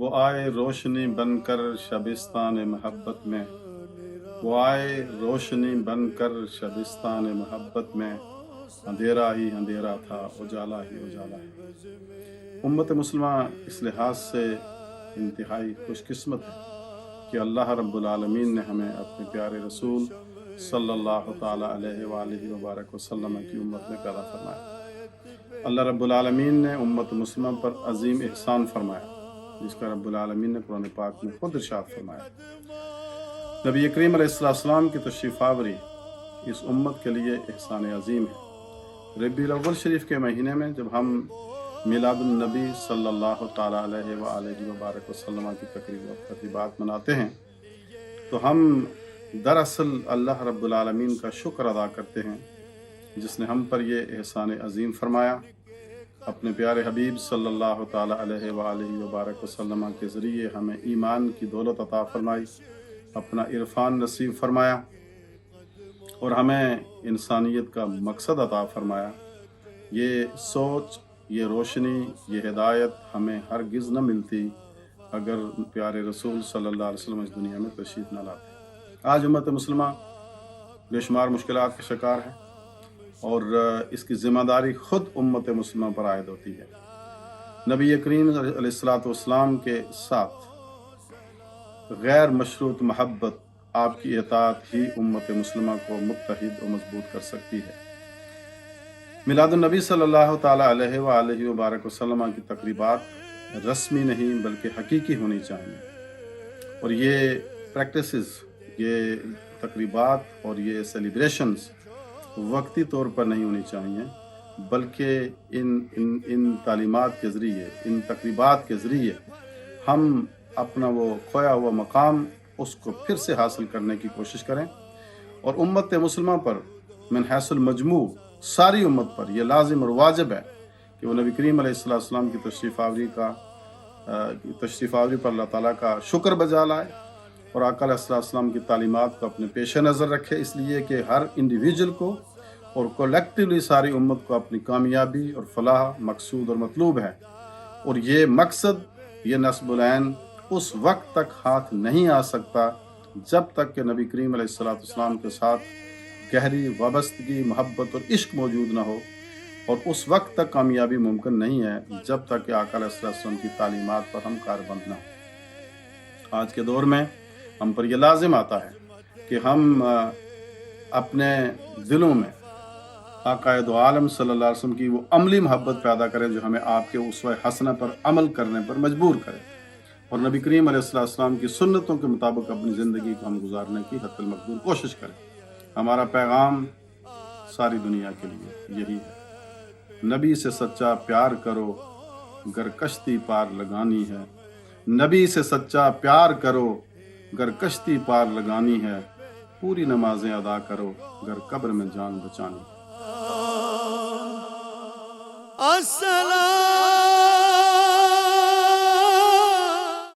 وہ آئے روشنی بن کر شبستان محبت میں، وہ آئے روشنی بن کر شبستان محبت میں، اندھیرا ہی اندھیرا تھا اجالا ہی اجالا ہے۔ امت مسلمہ اس لحاظ سے انتہائی خوش قسمت ہے کہ اللہ رب العالمین نے ہمیں اپنے پیارے رسول صلی اللہ تعالیٰ علیہ وآلہ وبارک وسلم کی امت میں پیدا فرمایا۔ اللہ رب العالمین نے امت مسلمہ پر عظیم احسان فرمایا، جس کا رب العالمین نے قرآن پاک میں خود ارشاد فرمایا۔ نبی اکرم علیہ السلام کی تشریف آوری اس امت کے لیے احسان عظیم ہے۔ ربیع الاول شریف کے مہینے میں جب ہم میلاد النبی صلی اللہ تعالیٰ علیہ وآلہ وبارک وسلم کی تقریبات مناتے ہیں تو ہم دراصل اللہ رب العالمین کا شکر ادا کرتے ہیں جس نے ہم پر یہ احسان عظیم فرمایا، اپنے پیارے حبیب صلی اللہ تعالیٰ علیہ وآلہ وبارک وسلم کے ذریعے ہمیں ایمان کی دولت عطا فرمائی، اپنا عرفان نصیب فرمایا اور ہمیں انسانیت کا مقصد عطا فرمایا۔ یہ سوچ، یہ روشنی، یہ ہدایت ہمیں ہرگز نہ ملتی اگر پیارے رسول صلی اللہ علیہ وسلم اس دنیا میں تشریف نہ لاتے۔ آج امت مسلمہ بے شمار مشکلات کا شکار ہے اور اس کی ذمہ داری خود امت مسلمہ پر عائد ہوتی ہے۔ نبی کریم علیہ السلام کے ساتھ غیر مشروط محبت، آپ کی اطاعت ہی امت مسلمہ کو متحد و مضبوط کر سکتی ہے۔ میلاد النبی صلی اللہ تعالیٰ علیہ وآلہ وبارک وسلم کی تقریبات رسمی نہیں بلکہ حقیقی ہونی چاہیے، اور یہ پریکٹسز، یہ تقریبات اور یہ سیلیبریشنز وقتی طور پر نہیں ہونی چاہیے، بلکہ ان تعلیمات کے ذریعے، ان تقریبات کے ذریعے ہم اپنا وہ کھویا ہوا مقام اس کو پھر سے حاصل کرنے کی کوشش کریں، اور امت مسلمہ پر من حیث المجموع ساری امت پر یہ لازم اور واجب ہے کہ وہ نبی کریم علیہ السلام کی تشریف آوری پر اللہ تعالیٰ کا شکر بجا لائے اور آقا علیہ السلام کی تعلیمات کو اپنے پیش نظر رکھے، اس لیے کہ ہر انڈیویجول کو اور کولیکٹیولی ساری امت کو اپنی کامیابی اور فلاح مقصود اور مطلوب ہے، اور یہ مقصد، یہ نصب العین اس وقت تک ہاتھ نہیں آ سکتا جب تک کہ نبی کریم علیہ السلام کے ساتھ گہری وابستگی، محبت اور عشق موجود نہ ہو، اور اس وقت تک کامیابی ممکن نہیں ہے جب تک کہ آقا علیہ السلام کی تعلیمات پر ہم کاربند نہ ہوں۔ آج کے دور میں ہم پر یہ لازم آتا ہے کہ ہم اپنے دلوں میں آقا دو عالم صلی اللہ علیہ وسلم کی وہ عملی محبت پیدا کریں جو ہمیں آپ کے اسوہ حسنہ پر عمل کرنے پر مجبور کرے، اور نبی کریم علیہ السلام کی سنتوں کے مطابق اپنی زندگی کو ہم گزارنے کی حتی المقدور کوشش کریں۔ ہمارا پیغام ساری دنیا کے لیے یہی ہے، نبی سے سچا پیار کرو گر کشتی پار لگانی ہے، نبی سے سچا پیار کرو گر کشتی پار لگانی ہے، پوری نمازیں ادا کرو گر قبر میں جان بچانی ہے۔ السلام